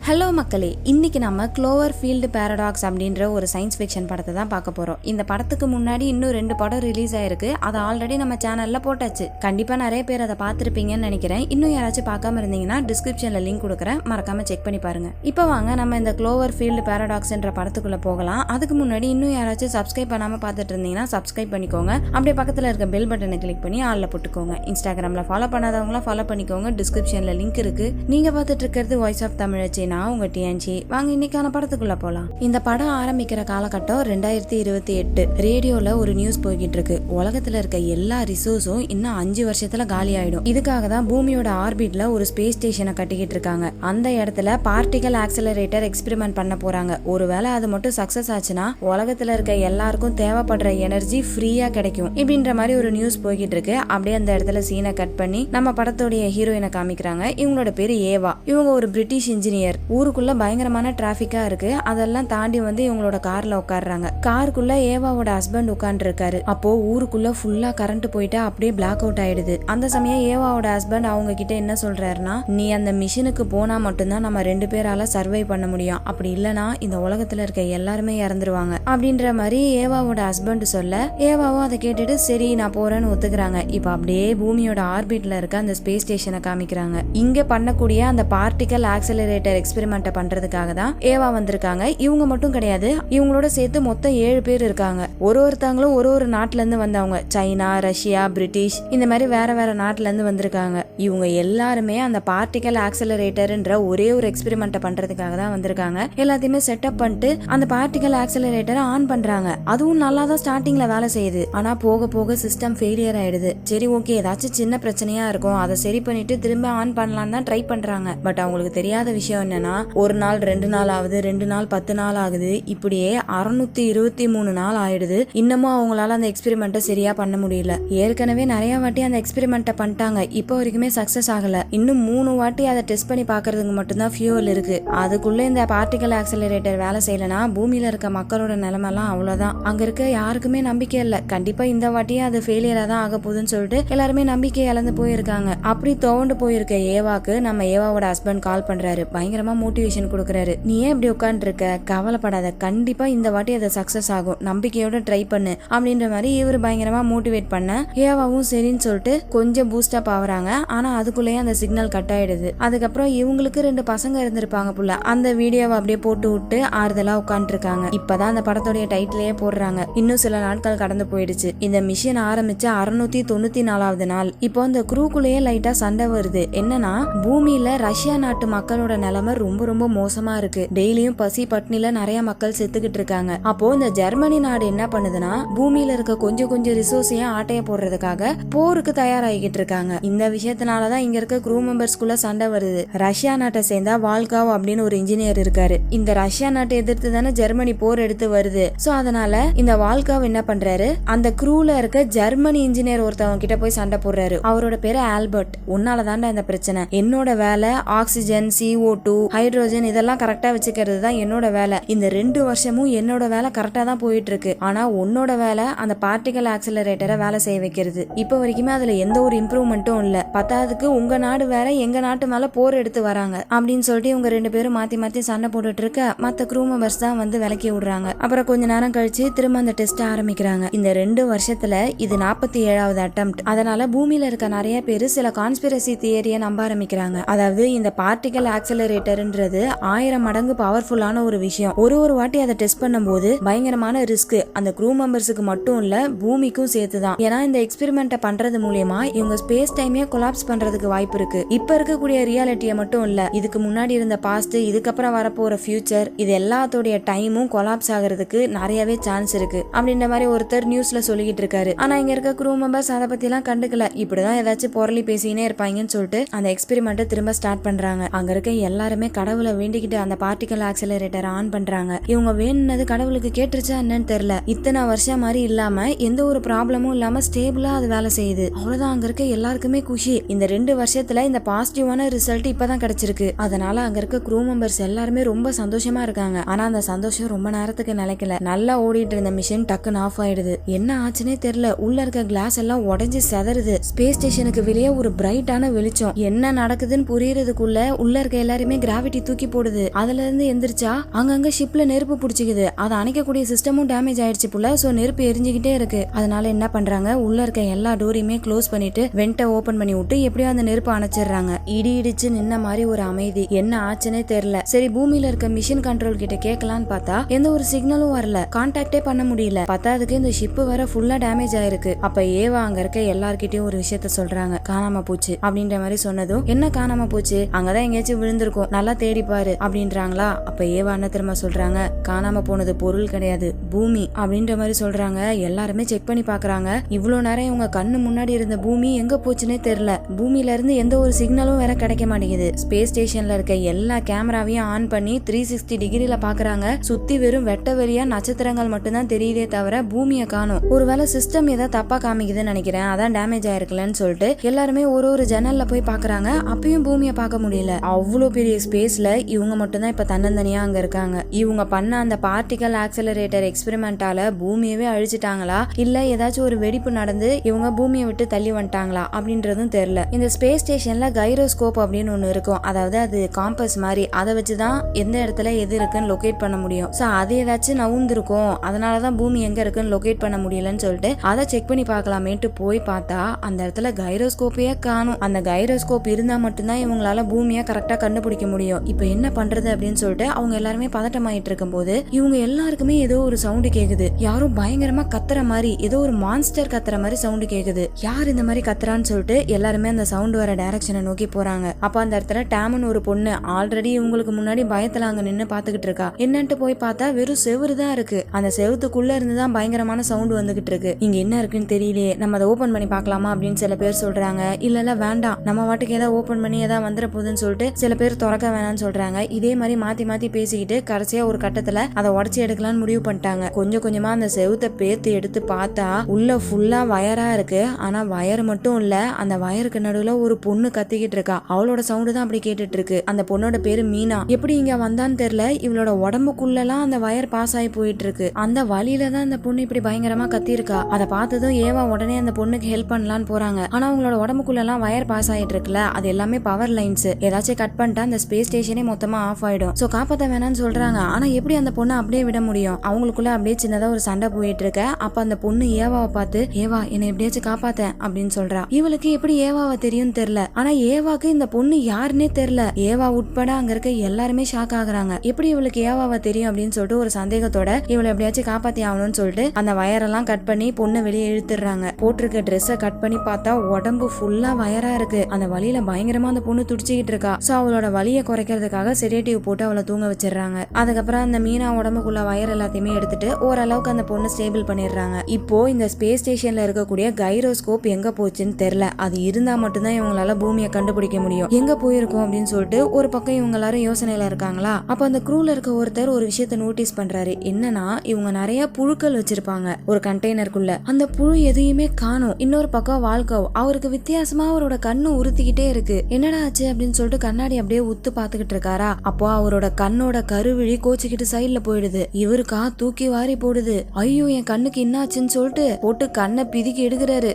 Hello மக்களே, இன்னைக்கு நம்ம க்ளோவர்ஃபீல்டு பாரடாக்ஸ் அப்படின்ற ஒரு சயின்ஸ் ஃபிக்ஷன் படத்தை தான் பார்க்க போறோம். இந்த படத்துக்கு முன்னாடி இன்னும் 2 படம் ரிலீஸ் ஆயிருக்கு. அதை ஆல்ரெடி நம்ம சேனல்ல போட்டாச்சு. கண்டிப்பா நிறைய பேர் அதை பார்த்துருப்பீங்கன்னு நினைக்கிறேன். இன்னும் யாராச்சும் பார்க்காம இருந்தீங்கன்னா டிஸ்கிரிப்ஷன்ல லிங்க் கொடுக்குறேன், மறக்காம செக் பண்ணி பாருங்க. இப்போ வாங்க நம்ம இந்த க்ளோவர்ஃபீல்டு பாரடாக்ஸ்ன்ற படத்துக்குள்ள போகலாம். அதுக்கு முன்னாடி இன்னும் யாராச்சும் சப்ஸ்கிரைப் பண்ணாம பார்த்துட்டு இருந்தீங்கன்னா சப்ஸ்கிரைப் பண்ணிக்கோங்க. அப்படியே பக்கத்துல இருக்க பெல் பட்டனை கிளிக் பண்ணி ஆல்ல போட்டுக்கோங்க. இன்ஸ்டாகிராம்ல ஃபாலோ பண்ணாதவங்களா ஃபாலோ பண்ணிக்கோங்க. டிஸ்கிரிப்ஷன்ல லிங்க் இருக்கு. நீங்க பார்த்துட்டு இருக்கிறது வாய்ஸ் ஆஃப் தமிழச்சி. உங்க டிஎன்ஜி. வாங்க இன்னைக்கான படத்துக்குள்ள போலாம். இந்த படம் ஆரம்பிக்கிற காலகட்டம் 2028. ரேடியோல ஒரு நியூஸ் போய்கிட்டு இருக்கு. உலகத்துல இருக்க எல்லா ரிசோர்ஸும் இன்னும் 5 வருஷத்துல காலி ஆயிடும். இதுக்காக தான் பூமியோட ஆர்பிட்ல ஒரு ஸ்பேஸ் ஸ்டேஷனை கட்டிக்கிட்டு இருக்காங்க. அந்த இடத்துல பார்ட்டிகல் ஆக்சலரேட்டர் எக்ஸ்பெரிமெண்ட் பண்ண போறாங்க. ஒருவேளை அது மட்டும் சக்சஸ் ஆச்சுன்னா உலகத்துல இருக்க எல்லாருக்கும் தேவைப்படுற எனர்ஜி ஃப்ரீயா கிடைக்கும் இப்படின்ற மாதிரி ஒரு நியூஸ் போய்கிட்டு இருக்கு. அப்படியே அந்த இடத்துல சீனை கட் பண்ணி நம்ம படத்தோடைய ஹீரோயினை காமிக்கிறாங்க. இவங்களோட பேரு ஏவா. இவங்க ஒரு பிரிட்டிஷ் இன்ஜினியர். ஊருக்குள்ள பயங்கரமான டிராபிக்கா இருக்கு. அதெல்லாம் தாண்டி வந்து இவங்களோட கார்ல உட்காடுறாங்க. காருக்குள்ள ஏவாவோட ஹஸ்பண்ட் உட்கார்ந்து இருக்காரு. அப்போ ஊருக்குள்ள ஃபுல்லா கரண்ட் போயிட்டு அப்படியே பிளாக் அவுட் ஆயிடுது. அந்த சமயம் ஏவாவோட ஹஸ்பண்ட் அவங்க கிட்ட என்ன சொல்றாருன்னா, நீ அந்த மிஷினுக்கு போனா மட்டும்தான் நம்ம 2 பேரால சர்வை பண்ண முடியும். அப்படி இல்லனா இந்த உலகத்துல இருக்க எல்லாருமே இறந்துருவாங்க அப்படின்ற மாதிரி ஏவாவோட ஹஸ்பண்ட் சொல்ல, ஏவாவும் அதை கேட்டுட்டு சரி நான் போறேன்னு ஒத்துக்கிறாங்க. இப்ப அப்படியே பூமியோட ஆர்பிட்ல இருக்க அந்த ஸ்பேஸ் ஸ்டேஷனை காமிக்கிறாங்க. இங்க பண்ணக்கூடிய அந்த பார்ட்டிகல் ஆக்சலரேட்டர் எக்ஸ்பெரிமெண்ட் பண்றதுக்காக தான் ஏவா வந்திருக்காங்க. இவங்க மட்டும் கிடையாது, இவங்களோட சேர்த்து மொத்தம் 7 பேர் இருக்காங்க. ஒருத்தவங்களும் ஒரு நாட்டுல இருந்து வந்தவங்க. சைனா, ரஷ்யா, பிரிட்டிஷ், இந்த மாதிரி வேற வேற நாட்டுல இருந்து வந்திருக்காங்க. இவங்க எல்லாருமே அந்த பார்ட்டிகல் ஆக்சலரேட்டர்ன்ற ஒரே ஒரு எக்ஸ்பெரிமெண்ட் பண்றதுக்காக தான் வந்திருக்காங்க. எல்லாத்தையுமே செட்டப் பண்ணிட்டு அந்த பார்ட்டிகல் ஆக்சலரேட்டரை ஆன் பண்றாங்க. அதுவும் நல்லா தான் ஸ்டார்டிங்ல வேலை செய்யுது. ஆனா போக போக சிஸ்டம் ஃபெயிலியர் ஆயிடுது. சரி ஓகே, ஏதாச்சும் சின்ன பிரச்சனையா இருக்கும், அதை சரி பண்ணிட்டு திரும்ப ஆன் பண்ணலாம் தான் ட்ரை பண்றாங்க. பட் அவங்களுக்கு தெரியாத விஷயம் என்னன்னா, ஒரு நாள் 2 நாள் ஆகுது, 2 நாள் 10 நாள் ஆகுது. இப்படியே 623 நாள் ஆயிடுது. இன்னமும் அவங்களால அந்த எக்ஸ்பெரிமெண்ட்டை சரியா பண்ண முடியல. ஏற்கனவே நிறைய வாட்டி அந்த எக்ஸ்பெரிமெண்ட்டை பண்ணிட்டாங்க, இப்போ வரைக்குமே சக்சஸ் ஆகல. இன்னும் 3 வாட்டி அதை டெஸ்ட் பண்ணி பாக்குறதுக்கு மட்டும்தான் ஃபியூவல் இருக்கு. அதுக்குள்ள இந்த பார்ட்டிகல் ஆக்சலரேட்டர் வேலை செய்யலனா பூமியில இருக்க மக்களோட நிலைமெல்லாம் அவ்வளவுதான். அங்க இருக்க யாருக்குமே நம்பிக்கை இல்ல. கண்டிப்பா இந்த வாட்டியே அது ஃபெயிலியரா தான் ஆக போகுதுன்னு சொல்லிட்டு எல்லாருமே நம்பிக்கை இழந்து போயிருக்காங்க. அப்படி தோண்டு போயிருக்க ஏவாக்கு நம்ம ஏவாவோட ஹஸ்பண்ட் கால் பண்றாரு. பயங்கரமா மோட்டிவேஷன் கொடுக்கறாரு. நீ ஏன் இப்படி உட்கார்ந்து இருக்க, கவலைப்படாத, கண்டிப்பா இந்த வாட்டி அது சக்சஸ் ஆகும், நம்பிக்கையோட ட்ரை பண்ணு அப்படின்ற மாதிரி இவர் பயங்கரமா மோட்டிவேட் பண்ண ஏவாவும் சரின்னு சொல்லிட்டு கொஞ்சம் பூஸ்ட் அப் ஆகுறாங்க. ஆனா அதுக்குள்ளேயே அந்த சிக்னல் கட் ஆயிடுது. அதுக்கப்புறம் இவங்களுக்கு 2 பசங்க இருந்திருப்பாங்க புள்ள. அந்த வீடியோவை அப்படியே போட்டு விட்டு ஆறுதலா உட்கார்ந்து இருக்காங்க. இப்பதான் அந்த படத்தோடைய டைட்டிலே போடுறாங்க. இன்னும் சில நாட்கள் கடந்து போயிடுச்சு. இந்த மிஷின் ஆரம்பிச்சு 694வது நாள். இப்போ அந்த குரூக்குள்ளேயே லைட்டா சண்டை வருது. என்னன்னா, பூமியில ரஷ்யா நாட்டு மக்களோட நிலைமை ரொம்ப ரொம்ப மோசமா இருக்கு. டெய்லியும் பசி பட்னில நிறைய மக்கள் செத்துக்கிட்டு இருக்காங்க. அப்போ இந்த ஜெர்மனி நாடு என்ன பண்ணுதுன்னா, பூமியில இருக்க கொஞ்சம் ரிசோர்ஸையும் ஆட்டைய போடுறதுக்காக போருக்கு தயாராகிட்டு இருக்காங்க. இந்த விஷயத்தினாலதான் இங்க இருக்க க்ரூ மெம்பர்ஸ்குள்ள சண்டை வருது. ரஷ்யா நாட்டை சேர்ந்தா வால்காவ் அப்படின்னு ஒரு இன்ஜினியர் இருக்காரு. இந்த ரஷ்யா நாட்டை எதிர்த்து தானே ஜெர்மனி போர் எடுத்து வருது. சோ அதனால இந்த வால்காவ் என்ன பண்றாரு, அந்த க்ரூல இருக்க ஜெர்மனி இன்ஜினியர் ஒருத்தவங்க கிட்ட போய் சண்டை போடுறாரு. அவரோட பேரு ஆல்பர்ட். உன்னாலதான்டா இந்த பிரச்சனை, என்னோட வேலை ஆக்சிஜன், CO2, ஹைட்ரோஜன் இதெல்லாம் கரெக்டா வச்சுக்கிறது தான் என்னோட வேலை. இந்த 2 வருஷமும் என்னோட வேலை கரெக்டா தான் போயிட்டு இருக்கு. ஆனா உன்னோட வேலை அந்த பார்ட்டிகல் ஆக்சலரேட்டரை வேலை செய்ய வைக்கிறது. இப்ப வரைக்குமே அதுல எந்த ஒரு இம்ப்ரூவ்மெண்ட்டும் இல்ல. பத்தாவதுக்கு உங்க நாடு வேற எங்க நாட்டு மேல போர் எடுத்து வராங்க அப்படின்னு சொல்லிட்டு இவங்க 2 பேரும் மாத்தி சண்டை போட்டுட்டு இருக்க மத்த க்ரூ மெம்பர்ஸ் தான் வந்து விலக்கி விடுறாங்க. அப்புறம் கொஞ்ச நேரம் கழிச்சு திரும்ப அந்த டெஸ்ட் ஆரம்பிக்கிறாங்க. இந்த 2 வருஷத்துல இது 47வது அட்டெம்ப்ட். அதனால பூமியில இருக்க நிறைய பேரு சில கான்ஸ்பிரசி தியரியை நம்ப ஆரம்பிக்கிறாங்க. அதாவது இந்த பார்ட்டிகல் ஆக்சலரேட்டர்ன்றது 1000 மடங்கு பவர்ஃபுல்லான ஒரு விஷயம். ஒரு வாட்டி அதை டெஸ்ட் பண்ணும்போது பயங்கரமான ரிஸ்க். அந்த க்ரூ மெம்பர்ஸுக்கு மட்டும் இல்ல, பூமிக்கும் சேர்த்துதான். ஏன்னா இந்த எக்ஸ்பெரிமெண்ட்டை பண்றது மூலமா இவங்க ஸ்பேஸ் டைமே கொலாப்ஸ் பண்றதுக்கு வாய்ப்பு இருக்கு. இப்ப இருக்கக்கூடிய ரியாலிட்டியை மட்டும் இல்ல, இதுக்கு முன்னாடி இருந்த பாஸ்ட், இதுக்கப்புறம் வரப்போற ஃபியூச்சர், இது எல்லாத்தோடைய டைமும் கொலாப்ஸ் ஆகிறதுக்கு நிறையவே சான்ஸ் இருக்கு அப்படின்ற மாதிரி ஒருத்தர் நியூஸ்ல சொல்லிக்கிட்டு இருக்காரு. ஆனா இங்க இருக்க க்ரூ மெம்பர்ஸ் அதை பத்தி எல்லாம் கண்டுக்கல. இப்படிதான் ஏதாச்சும் பொருளி பேசினே இருப்பாங்கன்னு சொல்லிட்டு அந்த எக்ஸ்பெரிமெண்ட்டை திரும்ப ஸ்டார்ட் பண்றாங்க. அங்க இருக்க எல்லாருமே கடவுளை வேண்டிக்கிட்டு அந்த பார்ட்டிகல் ஆக்சலரேட்டர் ஆன் பண்றாங்க. இவங்க வேணுனது கடவுளுக்கு கேட்டுருச்சா என்னன்னு தெரியல. இத்தனை வருஷம் மாதிரி இல்லாம எந்த ஒரு ப்ராப்ளமும் இல்லாம ஸ்டேபிளா அது வேலை செய்யுது. அவ்வளவுதான். அங்க இருக்க எல்லாருக்குமே குஷி. இந்த 2 வருஷத்துல இந்த பாசிட்டிவான ரிசல்ட் இப்பதான் கிடைச்சிருக்கு. அதனால அங்க இருக்க க்ரூ மெம்பர்ஸ் எல்லாருமே ரொம்ப சந்தோஷமா இருக்காங்க. ஆனா அந்த சந்தோஷம் ரொம்ப நேரத்துக்கு நிலைக்கல. நல்லா ஓடிட்டு இருந்த மிஷின் டக்குன்னு ஆஃப் ஆயிடுது. என்ன ஆச்சுன்னே தெரியல. உள்ள இருக்க கிளாஸ் எல்லாம் உடைஞ்சு செதறுது. ஸ்பேஸ் ஸ்டேஷனுக்கு வெளியே ஒரு பிரைட்டான வெளிச்சம். என்ன நடக்குதுன்னு புரியறதுக்குள்ள உள்ள இருக்க எல்லாருமே கிராப் கிராவிட்டி தூக்கி போடுது. அதுல இருந்து எந்திரிச்சா அங்கங்க ஷிப்ல நெருப்பு பிடிச்சிக்குது. அதை அணைக்கக்கூடிய சிஸ்டமும் டேமேஜ் ஆயிடுச்சு போல. சோ நெருப்பு எரிஞ்சுக்கிட்டே இருக்கு. அதனால என்ன பண்றாங்க, உள்ள இருக்க எல்லா டோரையுமே க்ளோஸ் பண்ணிட்டு வெண்ட்டை ஓபன் பண்ணி விட்டு எப்படியோ அந்த நெருப்பு அணைச்சிடுறாங்க. இடி இடிச்சு நின்ன மாதிரி ஒரு அமைதி. என்ன ஆச்சுன்னே தெரியல. சரி பூமியில இருக்க மிஷின் கண்ட்ரோல் கிட்ட கேட்கலான்னு பார்த்தா எந்த ஒரு சிக்னலும் வரல. கான்டாக்டே பண்ண முடியல. பத்தாதுக்கு இந்த ஷிப் வேற ஃபுல்லா டேமேஜ் ஆயிருக்கு. அப்ப ஏவா அங்க இருக்க எல்லார்கிட்டயும் ஒரு விஷயத்த சொல்றாங்க. காணாம போச்சு அப்படின்ற மாதிரி சொன்னதும், என்ன காணாம போச்சு, அங்கதான் எங்கேயாச்சும் விழுந்திருக்கும், நல்லா தேடி பாரு அப்படின்றாங்களா. அப்ப ஏவா என்ன திரும்ப சொல்றாங்க, காணாம போனது பொருள் கிடையாது, பூமி அப்படின்ற மாதிரி சொல்றாங்க. எல்லாருமே செக் பண்ணி பாக்குறாங்க. இவ்வளவு நேரம் இவங்க கண்ணு முன்னாடி இருந்த பூமி எங்க போச்சுன்னே தெரியல. பூமியில இருந்து எந்த ஒரு சிக்னலும் வேற கிடைக்க மாட்டேங்குது. ஸ்பேஸ் ஸ்டேஷன்ல இருக்க எல்லா கேமராவையும் ஆன் பண்ணி 360 டிகிரில பாக்குறாங்க. சுத்தி வெறும் வெட்ட வெளியா நட்சத்திரங்கள் மட்டும்தான் தெரியுதே தவிர பூமியை காணும். ஒருவேளை சிஸ்டம் ஏதாவது தப்பா காமிக்குதுன்னு நினைக்கிறேன், அதான் டேமேஜ் ஆயிருக்கலன்னு சொல்லிட்டு எல்லாருமே ஒரு ஜன்னல்ல போய் பாக்குறாங்க. அப்பயும் பூமியை பார்க்க முடியல. அவ்வளவு பெரிய ஸ்பேஸ்ல இவங்க மட்டும்தான் இப்ப தன்னந்தனியா அங்க இருக்காங்க. இவங்க பண்ண அந்த பார்ட்டிகல் ஆக்சலரேட்டர் எக்ஸ்பெரிமெண்டால பூமியவே அழிச்சிட்டாங்களா, இல்ல ஏதாச்சும் ஒரு வெடிப்பு நடந்து இவங்க பூமியை விட்டு தள்ளி வந்துட்டாங்களா அப்படின்றதும் தெரியல. இந்த ஸ்பேஸ் ஸ்டேஷன்ல கைரோஸ்கோப் அப்படின்னு ஒண்ணு இருக்கும். அதாவது அது காம்பஸ் மாதிரி. அதை வச்சுதான் எந்த இடத்துல எது இருக்குன்னு லொகேட் பண்ண முடியும். சோ அது ஏதாச்சும் நவுந்திருக்கும், அதனாலதான் பூமி எங்க இருக்குன்னு லொகேட் பண்ண முடியலன்னு சொல்லிட்டு அதை செக் பண்ணி பார்க்கலாமேட்டு போய் பார்த்தா அந்த இடத்துல கைரோஸ்கோப்பையே காணும். அந்த கைரோஸ்கோப் இருந்தா மட்டும்தான் இவங்களால பூமியை கரெக்டா கண்டுபிடிக்க முடியும். இப்ப என்ன பண்றது அப்படின்னு சொல்லிட்டு அவங்க எல்லாருமே பதட்டமாயிட்டு இருக்கும் போது இவங்க எல்லாருக்குமே ஏதோ ஒரு சவுண்டு கேக்குது. யாரும் பயங்கரமா கத்துற மாதிரி, ஏதோ ஒரு மான்ஸ்டர் கத்துற மாதிரி சவுண்டு கேக்குது. யார் இந்த மாதிரி கத்துறான்னு சொல்லிட்டு எல்லாருமே அந்த சவுண்ட் வர டைரக்ஷனை நோக்கி போறாங்க. அப்ப அந்த இடத்துல டேமன் ஒரு பொண்ணு ஆல்ரெடி இவங்களுக்கு முன்னாடி பயத்துல அங்க நின்னு பாத்துக்கிட்டு இருக்கா. என்னன்ட்டு போய் பார்த்தா வெறும் செவுரு தான் இருக்கு. அந்த செவுத்துக்குள்ள இருந்துதான் பயங்கரமான சவுண்ட் வந்துகிட்டு இருக்கு. இங்க என்ன இருக்குன்னு தெரியலையே, நம்ம அதை ஓபன் பண்ணி பார்க்கலாமா அப்படின்னு சில பேர் சொல்றாங்க. இல்ல வேண்டாம், நம்ம வாட்டுக்கு ஏதாவது ஓபன் பண்ணி ஏதாவது வந்துட போகுதுன்னு சொல்லிட்டு சில பேர் திறக்க வேணாம்னு சொல்றாங்க. இதே மாதிரி மாத்தி மாத்தி பேசிக்கிட்டு கடைசியா ஒரு கட்டத்துல அதை உடச்சி எடுக்கலாம்னு முடிவு பண்ணிட்டாங்க. கொஞ்சம் கொஞ்சமா அந்த செவுத்தை பேத்து எடுத்து பார்த்தா உள்ள ஃபுல்லா வயரா இருக்கு. ஆனா வயர் மட்டும் இல்ல, அந்த வயருக்கு நடுவுல ஒரு பொண்ணு கத்திக்கிட்டு இருக்கா. அவளோட சவுண்டு தான் அப்படி கேட்டுட்டு இருக்கு. அந்த பொண்ணோட பேரு மீனா. எப்படி இங்க வந்தான்னு தெரியல, இவளோட உடம்புக்குள்ளலாம் அந்த வயர் பாஸ் ஆகி போயிட்டு இருக்கு. அந்த வழியில தான் அந்த பொண்ணு இப்படி பயங்கரமா கத்தி இருக்கா. அதை பார்த்ததும் ஏவா உடனே அந்த பொண்ணுக்கு ஹெல்ப் பண்ணலான்னு போறாங்க. ஆனா அவங்களோட உடம்புக்குள்ள எல்லாம் வயர் பாஸ் ஆயிட்டு இருக்குல்ல, அது எல்லாமே பவர் லைன்ஸ். ஏதாச்சும் கட் பண்ணிட்டா அந்த ஸ்பேஸ் ஸ்டேஷனே மொத்தமா ஆஃப் ஆயிடும். சோ காப்பாத்த வேணாம்னு சொல்றாங்க. ஆனா எப்படி அந்த பொண்ணை அப்படியே விட முடியும்? அவங்களுக்குள்ள அப்படியே சின்னதா ஒரு சண்டை போயிட்டு இருக்க. அப்ப அந்த பொண்ணு ஏவாவை பார்த்து, ஏவா என்னை எப்படியாச்சும் காப்பாத்த அப்படின்னு சொல்றா. இவளுக்கு எப்படி ஏவாவை தெரியும் தெரியல. ஆனா ஏவாக்கு இந்த பொண்ணு யாருன்னே தெரியல. ஏவா உட்பட அங்க இருக்க எல்லாருமே ஷாக் ஆகுறாங்க. எப்படி இவளுக்கு ஏவாவை தெரியும் அப்படின்னு சொல்லிட்டு ஒரு சந்தேகத்தோட இவளை எப்படியாச்சும் காப்பாத்தி ஆகணும்னு சொல்லிட்டு அந்த வயரெல்லாம் கட் பண்ணி பொண்ணு வெளியே இழுத்துறாங்க. போட்டிருக்க ட்ரெஸ்ஸை கட் பண்ணி பார்த்தா உடம்பு ஃபுல்லா வயரா இருக்கு. அந்த வலியில பயங்கரமா அந்த பொண்ணு துடிச்சுக்கிட்டு இருக்கா. சோ அவளோட வலியை குறைக்கிறதுக்காக செடேட்டிவ் போட்டு அவளை தூங்க வச்சிடறாங்க. அதுக்கப்புறம் அந்த மீனா உடம்புக்குள்ள வயர் எல்லாத்தையுமே எடுத்துட்டு ஓரளவுக்கு அந்த பொண்ணு ஸ்டேபிள் பண்ணிடுறாங்க. இப்போ இந்த ஸ்பேஸ் ஸ்டேஷன்ல இருக்கக்கூடிய கைரோஸ்கோப் எங்க போச்சுன்னு தெரியல. அது இருந்தா மட்டும்தான் இவங்களால பூமியை கண்டுபிடிக்க முடியும். எங்க போயிருக்கோம் அப்படின்னு சொல்லிட்டு ஒரு பக்கம் இவங்க எல்லாரும் யோசனையில இருக்காங்களா. அப்ப அந்த க்ரூல இருக்க ஒருத்தர் ஒரு விஷயத்த நோட்டீஸ் பண்றாரு. என்னன்னா இவங்க நிறைய புழுக்கள் வச்சிருப்பாங்க ஒரு கண்டெய்னருக்குள்ள. அந்த புழு எதையுமே காணும். இன்னொரு பக்கம் வாழ்க்கை அவருக்கு வித்தியாசமா அவரோட கண்ணு உறுத்திக்கிட்டே இருக்கு. என்னடா ஆச்சு அப்படின்னு சொல்லிட்டு கண்ணாடி அப்படியே உத்து பாத்துக்கிட்டு இருக்காரா. அப்போ அவரோட கண்ணோட கருவிழி கோச்சிக்கிட்டு சைட்ல போயிடுது. இவருக்கா தூக்கி வாரி போடுது. ஐயோ என் கண்ணுக்கு என்னாச்சுன்னு சொல்லிட்டு போட்டு கண்ணை பிதிக்கி எடுக்கிறாரு.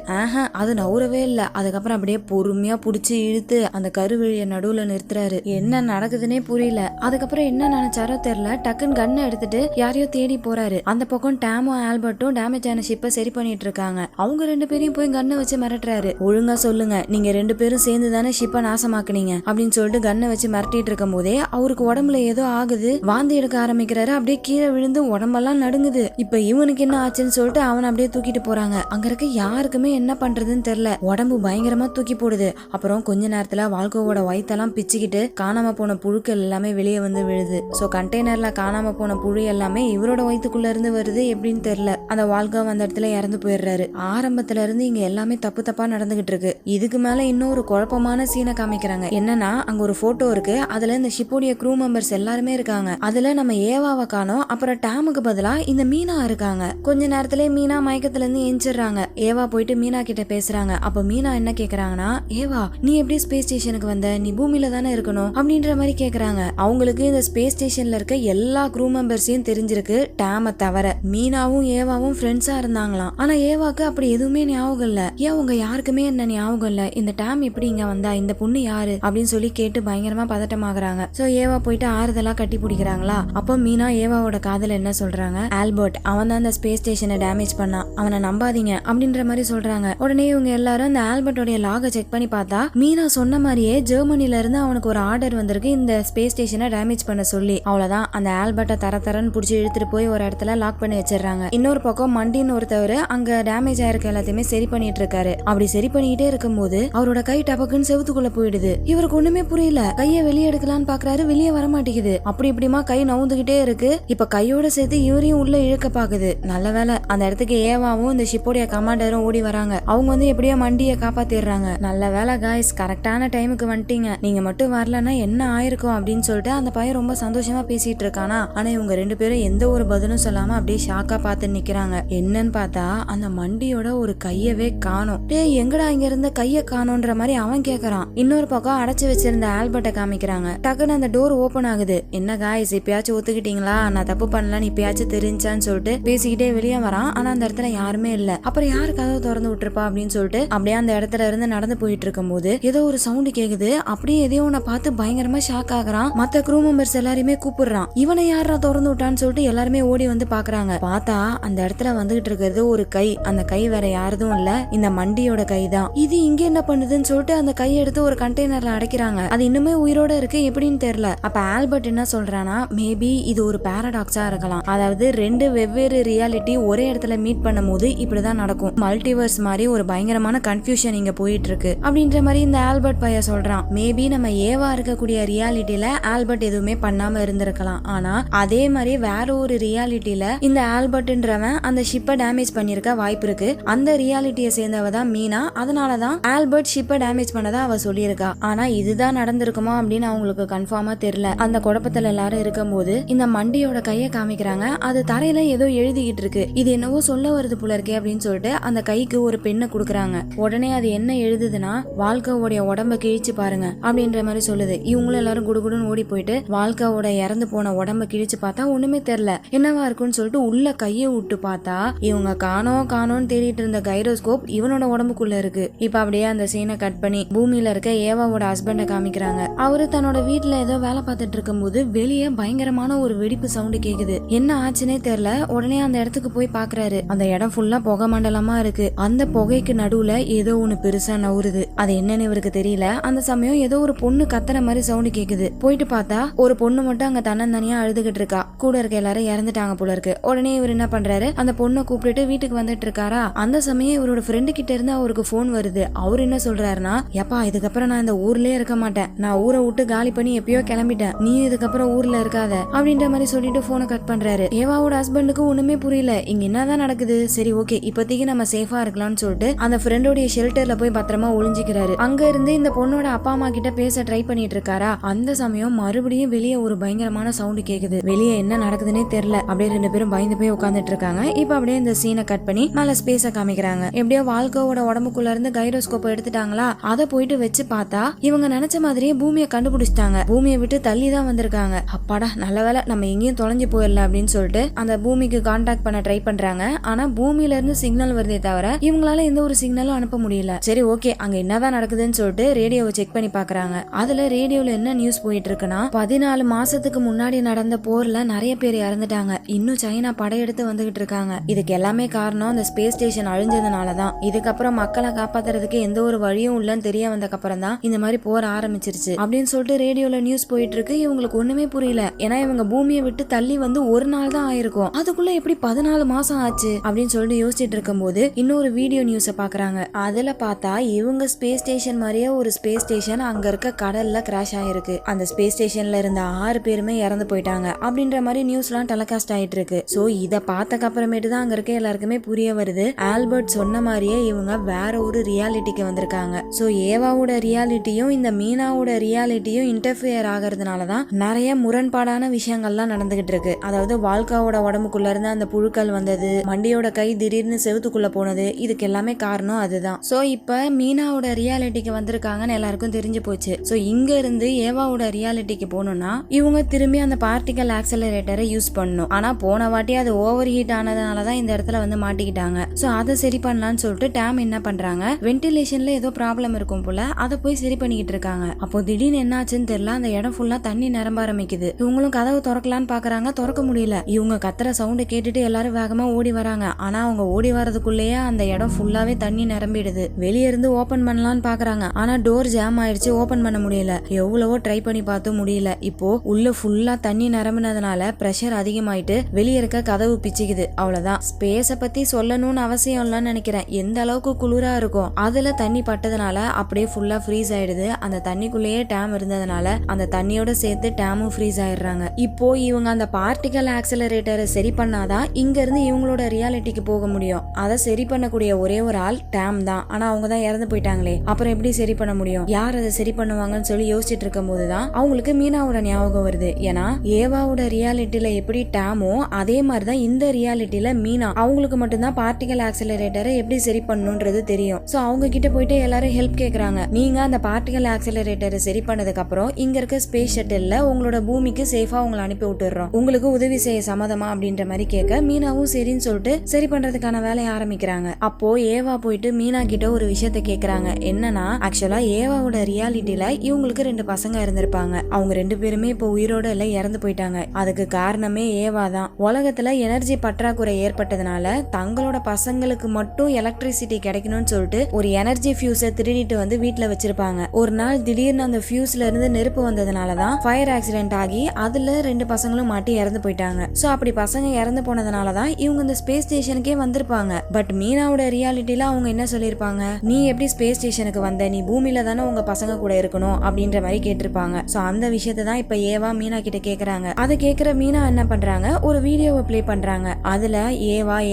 அது நவுறவே இல்ல. அதுக்கப்புறம் அப்படியே பொறுமையா புடிச்சு இழுத்து அந்த கருவிழிய நடுவுல நிறுத்துறாரு. என்ன நடக்குதுன்னே புரியல. அதுக்கப்புறம் என்ன நினைச்சாரோ தெரியல, டக்குன்னு கண்ணை எடுத்துட்டு யாரையோ தேடி போறாரு. அந்த பக்கம் டேமும் ஆல்பர்ட்டும் டேமேஜ் ஆன ஷிப்பை சரி பண்ணிட்டு இருக்காங்க. அவங்க ரெண்டு பேரையும் போய் கண்ணை வச்சு மிரட்டுறாரு. ஒழுங்கா சொல்லுங்க, நீங்க ரெண்டு பேரும் சேர்ந்து தானே ஷிப்பை நாசமாக்குனீங்க அப்படின்னு சொல்லிட்டு கண்ணை வச்சு மிரட்டிட்டு இருக்கும் போதே அவருக்கு உடம்புல ஏதோ ஆகுது. வாந்தி எடுக்க ஆரம்பிக்கிறாரு. அப்படியே கீழே விழுந்து உடம்பெல்லாம் நடுங்குது. இப்ப இவனுக்கு என்ன ஆச்சுன்னு சொல்லிட்டு அவனை அப்படியே தூக்கிட்டு போறாங்க. அங்க இருக்க யாருக்குமே என்ன பண்றதுன்னு தெரியல. உடம்பு பயங்கரமா தூக்கி போடுது. அப்புறம் கொஞ்ச நேரத்துல வாழ்க்கையோட வயித்தெல்லாம் பிச்சுக்கிட்டு காணாம போன புழுக்கள் எல்லாமே வெளியே வந்து விழுது. சோ கண்டெய்னர்ல காணாம போன புழு எல்லாமே இவரோட வயித்துக்குள்ள இருந்து வருது. எப்படின்னு தெரியல. அந்த வாழ்க்கை அந்த இடத்துல இறந்து போயிடுறாரு. ஆரம்பத்துல இருந்து இங்க எல்லாமே தப்பு தப்பா நடந்துகிட்டு இருக்கு. இதுக்கு மேல இன்னும் ஒரு குழப்பமான சீனை காமிக்கிறாங்க. என்னன்னா அங்க ஒரு போட்டோ இருக்கு. அதுல இந்த ஷிப்போடைய க்ரூ மெம்பர்ஸ் எல்லாருமே இருக்காங்க. அதுல நம்ம ஏவாவை காணோம். அப்புறம் டேமுக்கு பதிலா இந்த மீனா இருக்காங்க. கொஞ்ச நேரத்திலே மீனா மயக்கத்துல இருந்து எஞ்சிடுறாங்க. ஏவா போயிட்டு மீனா கிட்ட பேசுறாங்க. அப்ப மீனா என்ன கேக்குறாங்கன்னா, ஏவா நீ எப்படி ஸ்பேஸ் ஸ்டேஷனுக்கு வந்த, நீ பூமியில தானே இருக்கணும் அப்படின்ற மாதிரி கேக்குறாங்க. அவங்களுக்கு இந்த ஸ்பேஸ் ஸ்டேஷன்ல இருக்க எல்லா க்ரூ மெம்பர்ஸையும் தெரிஞ்சிருக்கு, டேமை தவிர. மீனாவும் ஏவாவும் ஃப்ரெண்ட்ஸா இருந்தாங்களாம். ஆனா ஏவாக்கு அப்படி எதுவுமே ஞாபகம் இல்ல. ஏன் உங்க யாருக்குமே என்ன ஞாபகம் இல்ல, இந்த டேம் எப்படி இங்க வந்தா, இந்த பொண்ணு யாரு அப்படின்னு சொல்லி கேட்டு பயங்கரமா பதட்ட பதட்டமாகறாங்க. சோ ஏவா போயிட்டு ஆறுதலா கட்டி பிடிக்கிறாங்களா. அப்போ மீனா ஏவாவோட காதல என்ன சொல்றாங்க, ஆல்பர்ட் அவன் தான் அந்த ஸ்பேஸ் ஸ்டேஷனை டேமேஜ் பண்ணான், அவனை நம்பாதீங்க அப்படின்ற மாதிரி சொல்றாங்க. உடனே இவங்க எல்லாரும் அந்த ஆல்பர்ட்டோட லாக செக் பண்ணி பார்த்தா மீனா சொன்ன மாதிரியே ஜெர்மனில இருந்து அவனுக்கு ஒரு ஆர்டர் வந்திருக்கு இந்த ஸ்பேஸ் ஸ்டேஷனை டேமேஜ் பண்ண சொல்லி. அவ்வளவுதான், அந்த ஆல்பர்ட்டை தரன்னு புடிச்சு இழுத்துட்டு போய் ஒரு இடத்துல லாக் பண்ணி வச்சிடறாங்க. இன்னொரு பக்கம் மண்டின்னு ஒருத்தவர் அங்க டேமேஜ் ஆயிருக்க எல்லாத்தையுமே சரி பண்ணிட்டு இருக்காரு. அப்படி சரி பண்ணிக்கிட்டே இருக்கும்போது அவரோட கை டபக்குன்னு செவுத்துக்குள்ள போயிடுது. இவருக்கு ஒண்ணுமே புரியல. கைய வெளியே எடுக்கலான்னு பாக்குறாரு, வெளியே வர மாட்டேங்குது. அப்படி இப்படிமா கை நவுந்துகிட்டே இருக்கு. இப்ப கையோட சேர்த்து இவரையும் உள்ள இழுக்க பாக்குது. நல்ல வேலை அந்த இடத்துக்கு ஏவாவும் இந்த ஷிப்போடைய கமாண்டரும் ஓடி வராங்க. அவங்க வந்து எப்படியோ மண்டியை காப்பாத்திடுறாங்க. நல்ல வேலை காய்ஸ், கரெக்டான டைமுக்கு வந்துட்டீங்க, நீங்க மட்டும் வரலன்னா என்ன ஆயிருக்கும் அப்படின்னு சொல்லிட்டு அந்த பையன் ரொம்ப சந்தோஷமா பேசிட்டு இருக்கானா. ஆனா இவங்க ரெண்டு பேரும் எந்த ஒரு பதிலும் சொல்லாம அப்படியே ஷாக்கா பார்த்து நிக்கிறாங்க. என்னன்னு பார்த்தா அந்த மண்டியோட ஒரு கையவே காணோம். டேய் எங்கடா இங்க இருந்த கைய காணோன்ற மாதிரி அவன் கேக்குறான். இன்னொரு பக்கம் அடைச்சு வச்சிருந்த ஆல்பர்ட்டை காமிக்கிறாங்க. டக்குன்னு அந்த டோர் ஓபன் ஆகுது. என்ன காய்ஸ் இப்பயாச்சும் ஒத்துக்கிட்டீங்களா, நான் தப்பு பண்ணலான்னு இப்பயாச்சும் தெரிஞ்சான்னு சொல்லிட்டு பேசிக்கிட்டே வெளியே வரான். ஆனா அந்த இடத்துல யாருமே இல்ல. அப்புறம் யாரு கதவை திறந்து விட்டுருப்பா அப்படின்னு சொல்லிட்டு அப்படியே அந்த இடத்துல இருந்து நடந்து போயிட்டு இருக்கும் போது ஏதோ ஒரு சவுண்ட் கேக்குது. அப்படியே எதையோ உன்னை பார்த்து பயங்கரமா ஷாக் ஆகுறான். மத்த க்ரூ மெம்பர்ஸ் எல்லாருமே கூப்பிடுறான். இவனை யாரா திறந்து விட்டான்னு சொல்லிட்டு எல்லாருமே ஓடி வந்து பாக்குறாங்க. பார்த்தா அந்த இடத்துல வந்துகிட்டு இருக்கிறது ஒரு கை. அந்த கை வேற யாரதும் இல்ல, இந்த மண்டியோட கை தான். இது இங்க என்ன பண்ணுதுன்னு சொல்லிட்டு அந்த கையை எடுத்து ஒரு கண்டெய்னர்ல அடைக்கிறாங்க. அது இன்னுமே உயிரோட இருக்கு, எப்படின்னு தெரியல. அப்ப ஆல்பர்ட் என்ன சொல்றானா, மேபி இது ஒரு பாரடாக்ஸா இருக்கலாம். அதாவது ரெண்டு வெவ்வேறு ரியாலிட்டி ஒரே இடத்துல மீட் பண்ணும் போது இப்படிதான் நடக்கும். மல்டிவர்ஸ் மாதிரி ஒரு பயங்கரமான கன்ஃபியூஷன் இங்க போயிட்டு இருக்கு அப்படின்ற மாதிரி இந்த ஆல்பர்ட் பைய சொல்றான். மேபி நம்ம ஏவா இருக்கக்கூடிய ரியாலிட்டியில ஆல்பர்ட் எதுவுமே பண்ணாம இருந்திருக்கலாம். ஆனா அதே மாதிரி வேற ஒரு ரியாலிட்டியில இந்த ஆல்பர்ட்ன்றவன் அந்த ஷிப்பை டேமேஜ் பண்ணிருக்க வாய்ப்பு இருக்கு. அந்த ரியாலிட்டியை சேர்ந்தவ தான் மீனா. அதனாலதான் ஆல்பர்ட் ஷிப்பை டேமேஜ் பண்ணதா அவ சொல்லியிருக்கா. ஆனா இதுதான் நடந்திருக்குமா அப்படின்னு அவங்களுக்கு கன்ஃபார்மா தெரியல. அந்த குழப்பத்துல எல்லாரும் இருக்கும் போது இந்த மண்டியோட கையை காமிக்கிறாங்க. அது தரையில ஏதோ எழுதிக்கிட்டு இருக்கு. இது என்னவோ சொல்ல வருது போல இருக்கே அப்படின்னு சொல்லிட்டு அந்த கைக்கு ஒரு பெண்ணை கொடுக்குறாங்க. உடனே அது என்ன எழுதுதுன்னா, வாழ்க்கையோட உடம்ப கிழிச்சு பாருங்க அப்படின்ற மாதிரி சொல்லுது. இவங்களும் எல்லாரும் குடுகுடுன்னு ஓடி போயிட்டு வாழ்க்கையோட இறந்து போன உடம்ப கிழிச்சு பார்த்தா ஒண்ணுமே தெரியல. என்னவா இருக்குன்னு சொல்லிட்டு உள்ள கையை விட்டு பார்த்தா இவங்க காணோன்னு தேடிட்டு இருந்த கைரோஸ்கோப் இவனோட உடம்புக்குள்ள இருக்கு. இப்ப அப்படியே அந்த சீனை கட் பண்ணி பூமியில இருக்க ஏவாவோட ஹஸ்பண்ட காமிக்கிறாங்க. அவரு தன்னோட வீட்டுல ஏதோ வேலை பார்த்துட்டு இருக்கும் போது வெளியே பயங்கரமான ஒரு வெடிப்பு சவுண்ட் கேக்குது. என்ன ஆச்சுன்னே தெரியல. உடனே அந்த இடத்துக்கு போய் பாக்குறாரு. அந்த இடம் ஃபுல்லா புகை மண்டலமா இருக்கு. அந்த புகைக்கு நடுவுல ஏதோ ஒண்ணு பெருசா நவுறுது. அது என்னன்னு இவருக்கு தெரியல. அந்த சமயம் ஏதோ ஒரு பொண்ணு கத்துற மாதிரி சவுண்ட் கேக்குது. போயிட்டு பார்த்தா ஒரு பொண்ணு மட்டும் அங்க தன்னந்தனியா அழுதுகிட்டு இருக்கா. கூட இருக்க எல்லாரும் இறந்துட்டாங்க போல இருக்கு. உடனே இவர் என்ன பண்றாரு, அந்த பொண்ணை கூப்பிட்டு வீட்டுக்கு வந்துட்டு இருக்காரா. அந்த சமயம் இவரோட ஃப்ரெண்டு கிட்ட இருந்து அவருக்கு போன் வருது. அவர் என்ன சொல்றாருன்னா, எப்பா இதுக்கப்புறம் நான் இந்த ஊர்லயே இருக்க மாட்டேன், நான் ஊரை விட்டு காலி பண்ணி எப்பயோ கிளம்பிட்டேன், நீ இதுக்கப்புறம் ஊர்ல இருக்காத அப்படின்ற மாதிரி சொல்லிட்டு போனை கட் பண்றாரு. ஏவாவோட ஹஸ்பண்டுக்கு ஒண்ணுமே புரியல, இங்க என்னதான் நடக்குது. சரி ஓகே இப்போதைக்கு நம்ம சேஃபா இருக்கலாம்னு சொல்லிட்டு அந்த ஃப்ரெண்டோடைய ஷெல்டர்ல போய் பத்திரமா ஒளிஞ்சிக்கிறாரு. அங்க இருந்து இந்த பொண்ணோட அப்பா அம்மா கிட்ட பேச ட்ரை பண்ணிட்டு இருக்காரா. அந்த சமயம் மறுபடியும் வெளியே ஒரு பயங்கரமான சவுண்ட் கேக்குது. வெளியே என்ன நடக்குதுன்னே தெரியல. அப்படியே ரெண்டு பேரும் பயந்து போய் உட்கார்ந்துட்டு இருக்காங்க. இப்ப அப்படியே இந்த சீனை கட் பண்ணி மேல ஸ்பேஸ காமிக்கிறாங்க. எப்படியோ வாழ்க்கையோட உடம்புக்குள்ள இருந்து கைரோஸ்கோப் எடுத்துட்டாங்களா. அதை போயிட்டு வச்சு பார்த்தா இவங்க நினைச்ச மாதிரியே பூமியை கண்டுபிடிச்சிட்டாங்க. பூமியை விட்டு தள்ளி தான் வந்திருக்காங்க. அப்பாடா நல்ல வேலை, நம்ம எங்கேயும் தொலைஞ்சு போயிடல அப்படின்னு சொல்லிட்டு அந்த பூமிக்கு கான்டாக்ட் பண்ண ட்ரை பண்றாங்க. ஆனா பூமியில இருந்து சிக்னல் வருதே தவிர இவங்களால எந்த ஒரு சிக்னலும் அனுப்ப முடியல. சரி ஓகே அங்க என்னதான் நடக்குதுன்னு சொல்லிட்டு ரேடியோவை செக் பண்ணி பாக்குறாங்க. அதுல ரேடியோல என்ன நியூஸ் போயிட்டு இருக்குன்னா, 14 மாசத்துக்கு முன்னாடி நடந்த போர்ல நிறைய பேர் இறந்துட்டாங்க. இன்னும் சைனா படையெடுத்து வந்துகிட்டு இருக்காங்க. இதுக்கு எல்லாமே காரணம் அந்த ஸ்பேஸ் ஸ்டேஷன் அழிஞ்சதுனாலதான். இதுக்கப்புறம் மக்களை காப்பாத்துறதுக்கு எந்த ஒரு வழியும் இல்லன்னு தெரிய வந்தக்கு அப்புறம் தான் இந்த மாதிரி போர் ஆரம்பிச்சிருச்சு அப்படின்னு சொல்லிட்டு ரேடியோல நியூஸ் போயிட்டு இருக்கு. இவங்களுக்கு ஒண்ணுமே புரியல. ஏன்னா இவங்க பூமியை விட்டு தள்ளி வந்து ஒரு நாள் தான் ஆயிருக்கும். அதுக்குள்ள எப்படி 14 மாசம் ஆச்சு அப்படின்னு சொல்லிட்டு யோசிச்சுட்டு இருக்கும் போது இன்னொரு வீடியோ நியூஸ பாக்குறாங்க. அதுல பார்த்தா இவங்க ஸ்பேஸ் ஸ்டேஷன் மாதிரியே ஒரு ஸ்பேஸ் ஸ்டேஷன் அங்க இருக்க கடல்ல கிராஷ் ஆயிருக்கு. அந்த ஸ்பேஸ் ஸ்டேஷன்ல இருந்த 6 பேருமே இறந்து போயிட்டாங்க அப்படின்ற மாதிரி நியூஸ் எல்லாம் டெலிகாஸ்ட் ஆயிட்டு இருக்கு. சோ இத பார்த்ததுக்கு அப்புறமேட்டு தான் அங்க இருக்க எல்லாருக்குமே புரிய வருது, ஆல்பர்ட் சொன்ன மாதிரியே இவங்க வேற ஒரு ரியாலிட்டிக்கு வந்திருக்காங்க. சோ ஏவாவோட ரியாலிட்டியும் இந்த மீனாவோட ரியாலிட்டியும் இன்டர்ஃபியர் ஆகிறதுனாலதான் நிறைய முரண்பாடான விஷயங்கள்லாம் நடந்துகிட்டு இருக்கு. அதாவது வாழ்க்காவோட உடம்புக்குள்ள இருந்து அந்த புழுக்கள் வந்தது, மண்டியோட கை திடீர்னு செவுத்துக்குள்ள போனது, இதுக்கு எல்லாமே காரணம் அதுதான். சோ இப்ப மீனாவோட ரியாலிட்டிக்கு வந்திருக்காங்கன்னு எல்லாருக்கும் தெரிஞ்சு போச்சு. சோ இங்க இருந்து ஏவாவோட ரியாலிட்டிக்கு போகணும்னா இவங்க திரும்பி அந்த பார்ட்டிகல் ஆக்சலரேட்டரை யூஸ் பண்ணணும். ஆனா போன வாட்டி அது ஓவர் ஹீட் ஆனதுனாலதான் இந்த இடத்துல வந்து மாட்டிக்கிட்டாங்க. சோ அதை சரி பண்ணலாம்னு சொல்லிட்டு டேம் என்ன பண்றாங்க, வென்டிலேஷன்ல ஏதோ ப்ராப்ளம் இருக்கும் போல, அதை போய் சரி பண்ணிக்கிட்டு இருக்காங்க. அப்போ திடீர்னு என்ன என்னாச்சுன்னு தெரியல, அந்த இடம் ஃபுல்லா தண்ணி நிரம்ப ஆரம்பிக்குது. இவங்களும் கதவு திறக்கலான்னு பாக்குறாங்க, திறக்க முடியல. இவங்க கத்துற சவுண்ட் கேட்டுட்டு எல்லாரும் வேகமா ஓடி வராங்க. ஆனா அவங்க ஓடி வரதுக்குள்ளேயே அந்த இடம் ஃபுல்லாவே தண்ணி நிரம்பிடுது. வெளியே இருந்து ஓபன் பண்ணலான்னு பாக்குறாங்க, ஆனா டோர் ஜாம் ஆயிடுச்சு, ஓபன் பண்ண முடியல. எவ்வளவோ ட்ரை பண்ணி பார்த்தும் முடியல. இப்போ உள்ள ஃபுல்லா தண்ணி நிரம்பினதுனால பிரஷர் அதிகமாயிட்டு வெளியே இருக்க கதவு பிச்சுக்குது. அவ்வளவுதான். ஸ்பேஸ பத்தி சொல்லணும்னு அவசியம் இல்லைன்னு நினைக்கிறேன். எந்த அளவுக்கு குளிரா இருக்கும், அதுல தண்ணி பட்டதுனால அப்படியே ஃபுல்லா ஃப்ரீஸ் ஆயிடுது. அந்த தண்ணிக்குள்ளேயே டேம் இருந்ததுனால அந்த தண்ணியோட சேர்த்து டேமும் ஃப்ரீஸ் ஆயிடுறாங்க. இப்போ இவங்க அந்த பார்ட்டிகல் ஆக்சிலரேட்டரை சரி பண்ணாதான் இங்க இருந்து இவங்களோட ரியாலிட்டிக்கு போக முடியும். அதை சரி பண்ணக்கூடிய ஒரே ஒரு ஆள் டேம் தான். ஆனா அவங்க தான் இறந்து போயிட்டாங்களே, அப்புறம் எப்படி சரி பண்ண முடியும்? யார் அதை சரி பண்ணுவாங்கன்னு சொல்லி யோசிச்சுட்டு இருக்கும் போதுதான் அவங்களுக்கு மீனாவோட ஞாபகம் வருது. ஏன்னா ஏவாவோட ரியாலிட்டியில எப்படி டேமோ அதே மாதிரிதான் இந்த ரியாலிட்டியில மீனா. அவங்களுக்கு மட்டும்தான் பார்ட்டிகல் ஆக்சிலரேட்டரை எப்படி சரி பண்ணணும்ன்றது தெரியும். சோ அவங்க கிட்ட போயிட்டு எல்லாரும் ஹெல்ப் கேக்குறாங்க. நீங்க அந்த பார்ட்டிகல் ஆக்சிலரேட்டரை சரி பண்ணதுக்கு அப்புறம் இங்க இருக்க ஸ்பேஸ் ஷட்டில்ல உங்களோட பூமிக்கு சேஃபா உங்களை அனுப்பி விட்டுறோம், உங்களுக்கு உதவி செய்ய சம்மதமா அப்படின்ற மாதிரி கேட்க மீனாவும் சரின்னு சொல்லிட்டு சரி பண்றதுக்கான வேலையை ஆரம்பிக்கிறாங்க. அப்போ ஏவா போயிட்டு மீனா கிட்ட ஒரு விஷயத்த கேக்குறாங்க. என்னன்னா ஆக்சுவலா ஏவாவோட ரியாலிட்டியில இவங்களுக்கு 2 பசங்க இருந்திருப்பாங்க. அவங்க 2 பேருமே இப்போ உயிரோட இல்ல, இறந்து போயிட்டாங்க. அதுக்கு காரணமே ஏவா தான். உலகத்துல எனர்ஜி பற்றாக்குறை ஏற்பட்டதுனால தங்களோட பசங்களுக்கு மட்டும் எலக்ட்ரிசிட்டி கிடைக்கணும்னு சொல்லிட்டு ஒரு எனர்ஜி ஃபியூஸை திருடிட்டு வந்து வீட்டுல வச்சிருப்பாங்க. ஒரு நாள் திடீர்னு அந்த ஃபியூஸ்ல இருந்து நெருப்பு வந்ததுனாலதான் ஃபயர் ஆக்சிடென்ட் ஆகி அதுல 2 பசங்களும் மாட்டி இறந்து போயிட்டாங்க. சோ அப்படி பசங்க இறந்து போனதுனாலதான் இவங்க இந்த ஸ்பேஸ் ஸ்டேஷனுக்கே வந்திருப்பாங்க. பட் மீனாவோட ரியாலிட்டியில அவங்க என்ன சொல்லிருப்பாங்க, நீ எப்படி ஸ்பேஸ் ஸ்டேஷனுக்கு வந்த, நீ பூமியில தானே உங்க பசங்க கூட இருக்கணும் அப்படின்ற மாதிரி கேட்டிருப்பாங்க. சோ அந்த விஷயத்தை தான் இப்ப ஏவா மீனா கிட்ட கேக்குறாங்க. அதை கேக்குற மீனா என்ன பண்றாங்க, ஒரு வீடியோவை பிளே பண்றாங்க. அதுல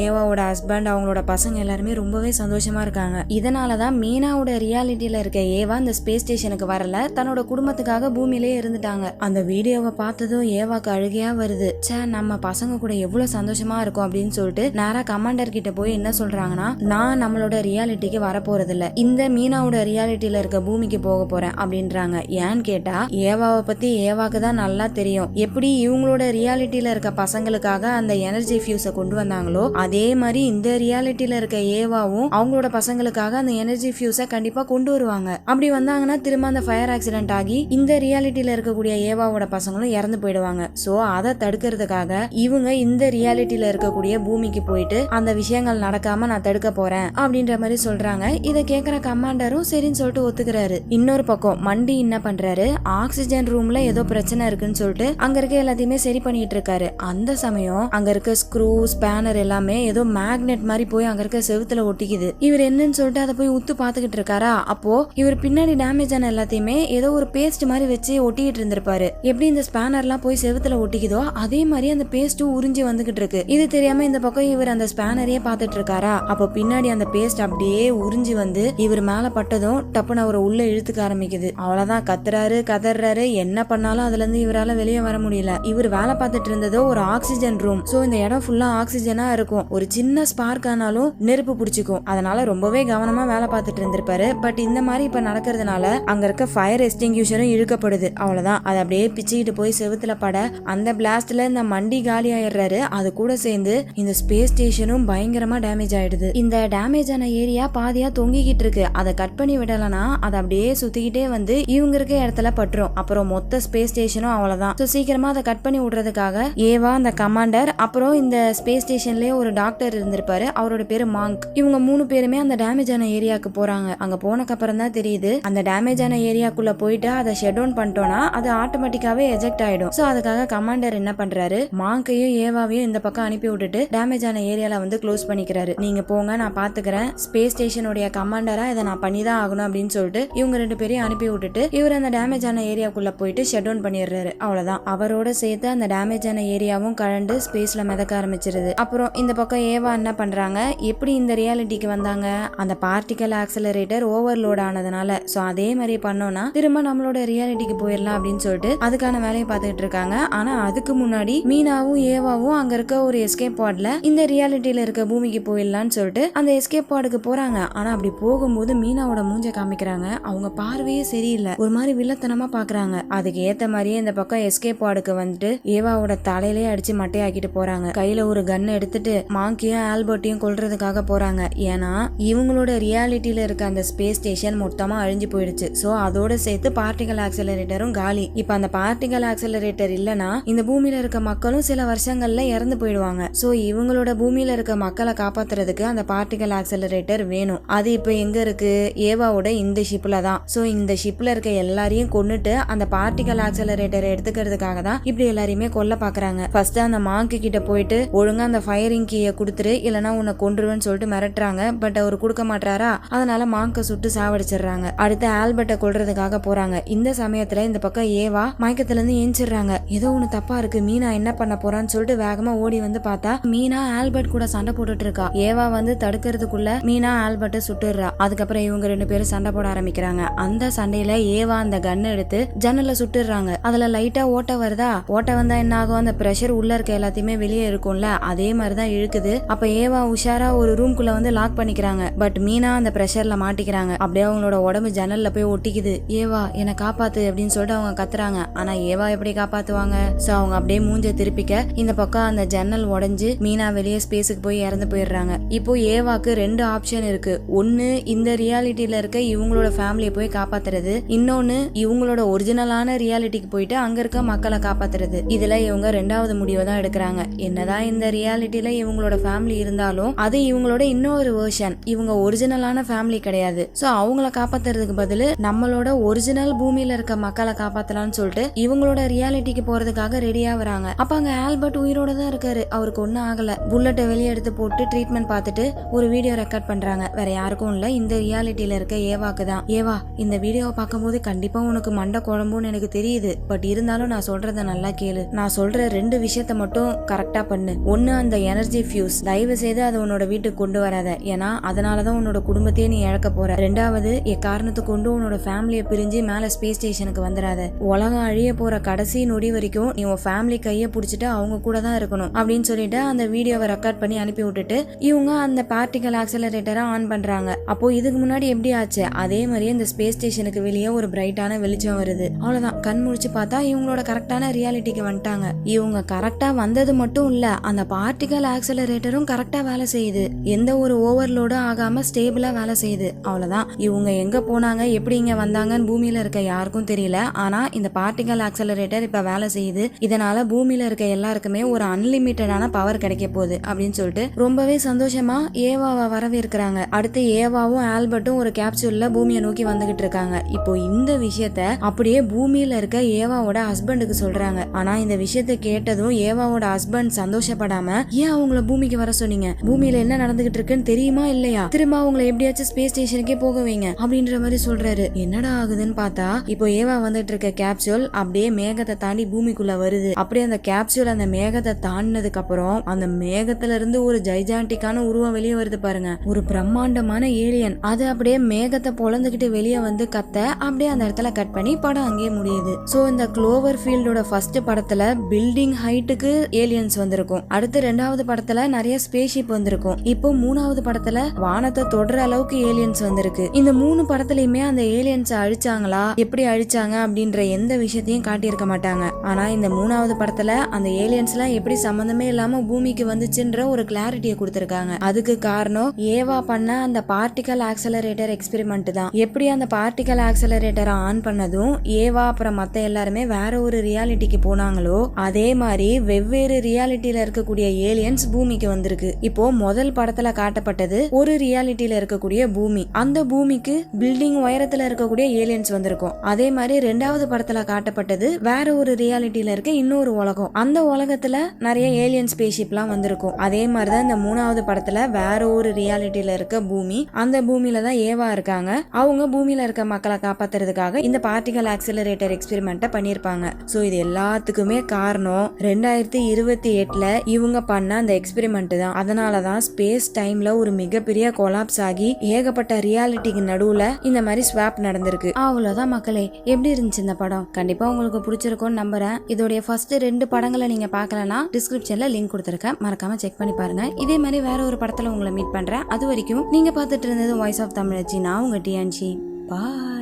ஏவாவோட ஹஸ்பண்ட் அவங்களோட பசங்க எல்லாருமே ரொம்பவே சந்தோஷமா இருக்காங்க. இதனாலதான் மீனாவோட ரியாலிட்டியில இருக்க ஏவா இந்த ஸ்பேஸ் ஸ்டேஷனுக்கு வரல, தன்னோட குடும்பத்துக்காக பூமியிலே இருந்துட்டாங்க. அந்த வீடியோவை பார்த்ததும் ஏவாக்கு அழுகையா வருது. சே, நம்ம பசங்க கூட எவ்வளவு சந்தோஷமா இருக்கும் அப்படின்னு சொல்லிட்டு நேரா கமாண்டர் கிட்ட போய் என்ன சொல்றாங்கன்னா, நான் நம்மளோட ரியாலிட்டிக்கு வர போறது இல்ல, இந்த மீனாவோட ரியாலிட்டியில இருக்க பூமிக்கு போக போறேன் அப்படின்றாங்க. ஏன்னு கேட்டா ஏவாவை பத்தி ஏவாக்கு தான் நல்லா தெரியும். எப்படி இவங்களோட ரியாலிட்டியில இருக்க பசங்களுக்காக அந்த எனர்ஜி ஃபியூஸை கொண்டு வந்தாங்களோ அதே மாதிரி இந்த ரியாலிட்டியில இருக்க ஏவாவும் அவங்களோட பசங்களுக்காக அந்த எனர்ஜி ஃபியூஸை கண்டிப்பா கொண்டு வருவாங்க. அப்படி வந்தாங்கன்னா திரும்ப அந்த ஃபயர் ஆக்சிடென்ட் ஆகி இந்த ரியாலிட்டியில இருக்கக்கூடிய ஏவாவோட பசங்களும் இறந்து போயிடுவாங்க. சோ அதை தடுக்கிறதுக்காக இவங்க இந்த ரியாலிட்டியில இருக்கக்கூடிய பூமிக்கு போயிட்டு அந்த விஷயங்கள் நடக்காம நான் தடுக்க போறேன் அப்படின்ற மாதிரி சொல்றாங்க. இதை கேட்கிற கமாண்டரும் சரின்னு சொல்லிட்டு ஒத்துக்கிறாரு. இன்னொரு பக்கம் மண்டி என்ன பண்றாரு, ஆக்சிஜன் ரூம்ல ஏதோ பிரச்சனை இருக்குன்னு சொல்லிட்டு அங்க இருக்க எல்லாத்தையுமே சரி பண்ணிட்டு இருக்காரு. அந்த சமயம் அங்க இருக்க ஸ்க்ரூ ஸ்பேனர் எல்லாமே ஏதோ மேக்னெட் மாதிரி போய் அங்க இருக்க செவுத்துல ஒட்டிக்குது. இவர் என்னன்னு சொல்லிட்டு அதை போய் உத்து பாத்துக்கிட்டு இருக்காரா, அப்போ இவர் பின்னாடி டேமேஜ் ஆன எல்லாத்தையுமே ஏதோ ஒரு பேஸ்ட் மாதிரி வச்சு ஒட்டிக்கிட்டு இருந்திருப்பாரு. எப்படி இந்த ஸ்பேனர்லாம் போய் செவுத்துல ஒட்டிக்குதோ அதே மாதிரி அந்த பேஸ்டும் உறிஞ்சி வந்துகிட்டு இருக்கு. இது தெரியாம இந்த பக்கம் இவர் அந்த ஸ்பேனரையே பாத்துட்டு இருக்காரா, அப்போ பின்னாடி அந்த பேஸ்ட் அப்படியே உறிஞ்சி வந்து இவர் மேல பட்டதும் டப்புன்னு அவரை உள்ள இழுத்துக்க ஆரம்பிக்குது. அவ்வளவுதான், கத்துறாரு கதறாரு, என்ன பண்ணாலும் அதுல இருந்து இவரால வெளியே வர முடியல. இவர் வேலை பார்த்துட்டு இருந்ததோ ஒரு ஆக்சிஜன் ரூம். சோ இந்த இடம் ஃபுல்லா ஆக்சிஜனா இருக்கும். ஒரு சின்ன ஸ்பார்க் ஆனாலும் நெருப்பு பிடிச்சிக்கும். அதனால ரொம்பவே கவனமா வேலை பார்த்துட்டு இருந்திருப்பாரு. பட் இந்த மாதிரி இப்ப நடக்கிறதுனால அங்க இருக்க ஃபயர் எக்ஸ்டிங்யூஷரும் இழுக்கப்படுது. அவ்வளவுதான், அது அப்படியே பிச்சுக்கிட்டு போய் செவுத்துல பட அந்த பிளாஸ்ட்ல இந்த மண்டி காலி ஆயிடுறாரு. அது கூட சேர்ந்து இந்த ஸ்பேஸ் ஸ்டேஷனும் பயங்கரமா டேமேஜ் ஆயிடுது. இந்த டேமேஜ் ஆன ஏரியா பாதியா தொங்கிக்கிட்டு இருக்கு. அதை கட் பண்ணி விடலனா அதை அப்படியே சுத்திக்கிட்டே வந்து இவங்க இருக்க இடத்துல பட்டுரும். அப்புறம் மொத்த ஸ்பேஸ் ஸ்டேஷனும் அவ்வளவுதான். சோ சீக்கிரமா அதை கட் பண்ணி விடுறதுக்காக ஏவா, அந்த கமாண்டர், அப்புறம் இந்த ஸ்பேஸ் ஸ்டேஷன்லயே ஒரு டாக்டர் இருந்திருப்பாரு, அவரோட பேரு மாங்க். இவங்க 3 பேருமே அந்த டேமேஜ் ஆன ஏரியாவுக்கு போறாங்க. அங்க போனக்கு அப்புறம் தான் தெரியுது அந்த டேமேஜ் ஆன ஏரியாக்குள்ள போயிட்டு அதை ஷட் டவுன் பண்ணிட்டோம்னா அது ஆட்டோமேட்டிக்காவே எஜெக்ட் ஆயிடும். சோ அதுக்காக கமாண்டர் என்ன பண்றாரு, மாங்கையும் ஏவாவையும் இந்த பக்கம் அனுப்பி விட்டுட்டு டேமேஜ் ஆன ஏரியால வந்து க்ளோஸ் பண்ணிக்கிறாரு. நீங்க போங்க, நான் பாத்துக்கிறேன், ஸ்பேஸ் ஸ்டேஷனுடைய கமாண்டரா இதை நான் பண்ணிதான் ஆகணும் அப்படின்னு சொல்லிட்டு இவங்க 2 பேரையும் அனுப்பி விட்டுட்டு இவர் அந்த டேமேஜ் ஆன ஏரியாக்குள்ள போயிட்டு ஷட் டவுன் பண்ணிடுறாரு. அவ்வளவுதான், அவரோட சேர்த்து அந்த டேமேஜ் ஆன ஏரியாவும் கழண்டு ஸ்பேஸ்ல மிதக்க ஆரம்பிச்சிருது. அப்புறம் இந்த பக்கம் ஏவா என்ன பண்றாங்க, எப்படி இந்த ரியாலிட்டிக்கு வந்தாங்க, அந்த பார்ட்டிகல் ஆக்சிலரேட்டர் ஓவர்லோட் ஆனதுனால. சோ அதே மாதிரி பண்ணோம்னா திரும்ப நம்மளோட ரியாலிட்டிக்கு போயிடலாம் அப்படின்னு சொல்லிட்டு அதுக்கான வேலையை பார்த்துட்டு இருக்காங்க. ஆனா அதுக்கு முன்னாடி மீனாவும் ஏவாவும் அங்க இருக்க ஒரு எஸ்கேப் பாட்ல இந்த ரியாலிட்டியில இருக்க பூமிக்கு போயிடலாம்னு சொல்லிட்டு அந்த எஸ்கேப் பாடுக்கு போறாங்க. ஆனா அப்படி போகும்போது மீனாவோட மூஞ்ச காமிக்கிறாங்க. அவங்க பார்வையே சரியில்லை, ஒரு மாதிரி வில்லத்தனமா பாக்குறாங்க. அதுக்கு ஏத்த மாதிரியே இந்த பக்கம் எஸ்கேப் பாடுக்கு வந்துட்டு ஏவாவோட தலையிலே அடிச்சு மட்டையாக்கிட்டு போறாங்க. கையில ஒரு கன் எடுத்துட்டு மாங்கியும் ஆல்பர்ட்டையும் கொல்றதுக்காக போறாங்க. ஏன்னா இவங்களோட ரியாலிட்டியில இருக்க அந்த ஸ்பேஸ் ஸ்டேஷன் மொத்தமா அழிஞ்சு போயிடுச்சு. சோ அதோட சேர்த்து பார்ட்டிகல் ஆக்சிலரேட்டரும் காலி. இப்ப அந்த பார்ட்டிகல் ஆக்சிலரேட்டர் இல்லனா இந்த பூமியில இருக்க மக்களும் சில வருஷங்கள்ல இறந்து போயிடுவாங்க. சோ இவங்களோட பூமியில இருக்க மக்களை காப்பாத்துறதுக்கு அந்த பார்ட்டிகல் ஆக்சிலரேட்டர் வேணும். அது இப்ப எங்க இருக்கு? ஏவாவோட இந்த ஷிப்ல தான். சோ இந்த ஷிப்ல இருக்க எல்லாரையும் கொன்னுட்டு அந்த பார்ட்டிகல் ஆக்சிலரேட்டர் எடுத்துக்கிறதுக்காக தான் இப்படி எல்லாரையுமே கொல்ல பாக்குறாங்க. ஃபர்ஸ்ட் அந்த மாங்கு கிட்ட போயிட்டு ஒழுங்கா அந்த ஃபயரிங் கீயை கொடுத்துரு, இல்லனா உன்னை கொன்றுவேன்னு சொல்லிட்டு மிரட்டுறாங்க. பட் அவர் கொடுக்க மாட்டாரா, அதனால மாங்க சுட்டு சாவடிச்சிடுறாங்க. அடுத்து ஆல்பர்ட்டை கொல்றதுக்காக போறாங்க. இந்த சமயத்துல இந்த பக்கம் ஏவா மயக்கத்துல இருந்து ஏஞ்சிடுறாங்க. ஏதோ ஒண்ணு தப்பா இருக்கு, மீனா என்ன பண்ண போறான்னு சொல்லிட்டு வேகமா ஓடி வந்து பார்த்தா மீனா ஆல்பர்ட் கூட சண்டை போட்டுட்டு இருக்கா. ஏவா வந்து தடுக்கிறதுக்குள்ள மீனா ஆல்பர்ட்டை சுட்டுடுறா. அதுக்கப்புறம் இவங்க 2 பேரும் சண்டை போட ஆரம்பிக்கிறாங்க. அந்த சண்டையில ஏவா அந்த கன் எடுத்து ஜன்னல சுட்டுறாங்க. அதுல லைட்டா ஓட்ட வருதா, ஓட்ட வந்தா என்ன ஆகும், அந்த பிரஷர் உள்ள இருக்க எல்லாத்தையுமே வெளியே இருக்கும்ல, அதே மாதிரிதான் இழுக்குது. அப்ப ஏவா உஷாரா ஒரு ரூம்குள்ள வந்து லாக் பண்ணிக்கிறாங்க. பட் மீனா அந்த பிரஷர்ல மாட்டிக்கிறாங்க. அப்படியே அவங்களோட உடம்பு ஜன்னல்ல போய் ஒட்டிக்குது. ஏவா என்னை காப்பாத்து அப்படின்னு சொல்லிட்டு அவங்க கத்துறாங்க. ஆனா ஏவா எப்படி காப்பாத்துவாங்க? சோ அவங்க அப்படியே மூஞ்ச திருப்பிக்க இந்த பக்கம் அந்த ஜன்னல் உடைஞ்சு மீனா வெளியே ஸ்பேஸுக்கு போய் இறந்து போயிடுறாங்க. இப்போ ஏவாக்கு 2 ஆப்ஷன் இருக்கு. ஒன்னு இந்த ரியாலிட்டியில இருக்க இவங்களோட ஃபேமிலியை போய் காப்பாத்துறது, இன்னொன்னு இவங்களோட ஒரிஜினலான ரியாலிட்டிக்கு போயிட்டு அங்க இருக்க மக்களை காப்பாத்துறது. இதுல இவங்க 2வது முடிவை தான் எடுக்கிறாங்க. என்னதான் இந்த ரியாலிட்டியில இவங்களோட ஃபேமிலி இருந்தாலும் அது இவங்களோட இன்னொரு வெர்ஷன், இவங்க ஒரிஜினலான ஃபேமிலி கிடையாது. சோ அவங்கள காப்பாத்துறதுக்கு பதில் நம்மளோட ஒரிஜினல் பூமியில இருக்க மக்களை காப்பாத்தலாம்னு சொல்லிட்டு இவங்களோட ரியாலிட்டிக்கு போறதுக்காக ரெடியா வராங்க. அப்ப அங்க ஆல்பர்ட் உயிரோட தான் இருக்காரு. அவருக்கு ஒன்னும் ஆகல. புல்லட்டை வெளியே எடுத்து போட்டு ட்ரீட்மெண்ட் பார்த்துட்டு ஒரு வீடியோ ரெக்கார்ட் பண்றாங்க. வேற யாருக்கும் இல்ல, இந்த ரியாலிட்டியில இருக்க ஏவாக்கு தான். ஏவா, இந்த வீடியோவை பார்க்கும்போது கண்டிப்பா உனக்கு மண்டை குழம்புன்னு எனக்கு தெரியுது. பட் இருந்தாலும் நான் சொல்றத நல்லா கேளு. நான் சொல்ற 2 விஷயத்த மட்டும் கரெக்டா பண்ணு. ஒன்னு, அந்த எனர்ஜி ஃபியூஸ் தயவு செய்து அதை உன்னோட வீட்டுக்கு கொண்டு வராத. ஏன்னா அதனாலதான் உன்னோட குடும்பத்தையே நீ இழக்க போற. 2வது, எக்காரணத்தை கொண்டு உன்னோட ஃபேமிலியை பிரிஞ்சு மேல ஸ்பேஸ் ஸ்டேஷனுக்கு வந்துடாத. உலகம் அழிய போற கடைசி நொடி வரைக்கும் நீ உன் ஃபேமிலி கையை பிடிச்சிட்டு அவங்க கூட தான் இருக்கணும் அப்படின்னு சொல்லிட்டு அந்த வீடியோவை ரெக்கார்ட் பண்ணி அனுப்பி விட்டுட்டு இவங்க அந்த பார்ட்டிகல் ஆக்சிலரேட்டரை ஆன் பண்றாங்க. அப்போ இதுக்கு முன்னாடி எப்படி ஆச்சு அதே மாதிரியே இந்த ஸ்பேஸ் ஸ்டேஷனுக்கு வெளியே ஒரு பிரைட்டான வெளிச்சம் வருது. அவ்வளவுதான், கண் முழிச்சு பார்த்தா இவங்களோட கரெக்டான ரியாலிட்டிக்கு வந்துட்டாங்க. இவங்க கரெக்டா வந்தது மட்டும் இல்ல, அந்த பார்ட்டிகல் ஆக்சிலரேட்டரும் கரெக்டா வேலை செய்யுது. எந்த ஒரு ஓவர்லோடும் ஆகாம ஸ்டேபிளா வேலை செய்யுது. அவ்வளவுதான், இவங்க எங்க போனாங்க எப்படி இங்க வந்தாங்கன்னு பூமியில இருக்க யாருக்கும் தெரியல. ஆனா இந்த பார்ட்டிகல் ஆக்சிலரேட்டர் இப்ப வேலை செய்யுது. இதனால பூமியில இருக்க எல்லாருக்குமே ஒரு அன்லிமிட்டடான பவர் கிடைக்க போகுது அப்படின்னு சொல்லிட்டு ரொம்பவே சந்தோஷமா ஏவாவை வரவேற்கிறாங்க. அடுத்து ஏவாவும் ஆல்பர்ட்டும் ஒரு கேப்சூல்ல பூமியை நோக்கி வந்துகிட்டு இருக்காங்க. இப்போ இந்த விஷயத்த அப்படியே பூமியில இருக்க ஏவாவோட ஹஸ்பண்டுக்கு சொல்றாங்க. ஆனா இந்த விஷயத்த கேட்டதும் ஏவாவோட ஹஸ்பண்ட் சந்தோஷப்படாம, ஏன் அவங்கள பூமிக்கு வர சொன்னீங்க, பூமியில என்ன நடந்துகிட்டு இருக்குன்னு தெரியுமா இல்லையா, திரும்ப அவங்களை எப்படியாச்சும் ஸ்பேஸ் ஸ்டேஷனுக்கே போக வைங்க அப்படின்ற மாதிரி சொல்றாரு. என்னடா ஆகுதுன்னு பார்த்தா இப்போ ஏவா வந்துட்டு இருக்க கேப்சூல் அப்படியே மேகத்தை தாண்டி பூமிக்குள்ள வருது. அப்படியே அந்த கேப்சூல் அந்த மேகத்தை தாண்டினதுக்கு அப்புறம் அந்த மேகத்துல இருந்து ஒரு ஜைஜாண்டிக்கான உருவம் வெளியே வருது பாருங்க. ஒரு பிரம்மாண்டமான ஏலியன். அது அப்படியே மேகத்தை பொழந்துகிட்டு வெளியே வந்து கத்த அப்படியே அந்த இடத்துல கட் பண்ணி படம் அங்கேயே முடியுது. சோ இந்த க்ளோவர் ஃபீல்டோட ஃபர்ஸ்ட் படத்துல பில்டிங் ஹைட்டுக்கு ஏலியன்ஸ் வந்திருக்கும். அடுத்து 2வது படத்துல நிறைய ஸ்பேஸ் ஷிப் வந்திருக்கும். இப்போ 3வது படத்துல வானத்தை தொடர அளவுக்கு ஏலியன்ஸ் வந்திருக்கு. இந்த 3 படத்துலயுமே அந்த ஏலியன்ஸ் அழிச்சாங்களா, எப்படி அழிச்சாங்க அப்படின்ற எந்த விஷயத்தையும் காட்டியிருக்க மாட்டாங்க. ஆனா இந்த 3வது படத்துல அந்த ஏலியன்ஸ் எல்லாம் எப்படி சம்பந்தமே இல்லாம பூமிக்கு வந்துச்சுன்ற ஒரு கிளாரிட்டியை கொடுத்திருக்காங்க. அதுக்கு காரணம் ஏவா பண்ண அந்த பார்ட்டிகல் ஆக்சிலரேட்டர் எக்ஸ்பெரிமெண்ட் தான். எப்படி அந்த பார்ட்டிகல் ஆக்சிலரேட்டரை ஆன் பண்ணதும் ஏவா அப்புறம் மத்த எல்லாருமே வேற ஒரு ரியாலிட்டிக்கு போனாங்களோ, அதே மாதிரி வெவ்வேறு ரியாலிட்டியில இருக்கக்கூடிய ஏலியன்ஸ் பூமிக்கு வந்திருக்கு. இப்போ முதல் படத்துல காட்டப்பட்டது ஒரு ரியாலிட்டியில இருக்கக்கூடிய பூமி. அந்த பூமிக்கு பில்டிங் உயரத்துல இருக்கக்கூடிய ஏலியன்ஸ் வந்திருக்கும். அதே மாதிரி 2வது படத்துல காட்டப்பட்டது வேற ஒரு ரியாலிட்டியில இருக்க இன்னொரு உலகம். அந்த உலகத்துல நிறைய ஏலியன் ஸ்பேஸ்ஷிப் எல்லாம் வந்திருக்கும். அதே மாதிரிதான் இந்த 3வது படத்துல வேற ஒரு ரியாலிட்டியில இருக்க பூமி. அந்த பூமியில தான் ஏவா இருக்காங்க. அவங்க பூமியில இருக்க மக்களை காப்பாத்துறதுக்காக இந்த பார்ட்டிகல் ஆக்சிலரேட்டர் எக்ஸ்பெரிமெண்ட்டை பண்ணிருப்பாங்க. சோ இது எல்லாத்துக்குமே காரணம் 2028ல இவங்க பண்ண அந்த எக்ஸ்பெரிமெண்ட் தான். அதனாலதான் ஸ்பேஸ் டைம்ல ஒரு மிகப்பெரிய கொலாப்ஸ் ஆகி ஏகப்பட்ட ரியாலிட்டிக்கு நடுவுல இந்த மாதிரி ஸ்வாப் நடந்திருக்கு. அவ்வளவுதான் மக்களே, எப்படி இருந்துச்சு இந்த படம்? கண்டிப்பா உங்களுக்கு பிடிச்சிருக்கும்னு நம்புறேன். இதோடைய ஃபர்ஸ்ட் 2 படங்களை நீங்க பார்க்கலனா டிஸ்கிரிப்ஷன்ல லிங்க் கொடுத்திருக்கேன், மறக்காம செக் பண்ணி பாருங்க. இதே மாதிரி வேற ஒரு படத்துல உங்களை மீட் பண்றேன். அது வரைக்கும் நீங்க பார்த்துட்டு இருந்தது வாய்ஸ் ஆஃப் தமிழச்சி. நான் உங்க டிஎன்சி. பாய்.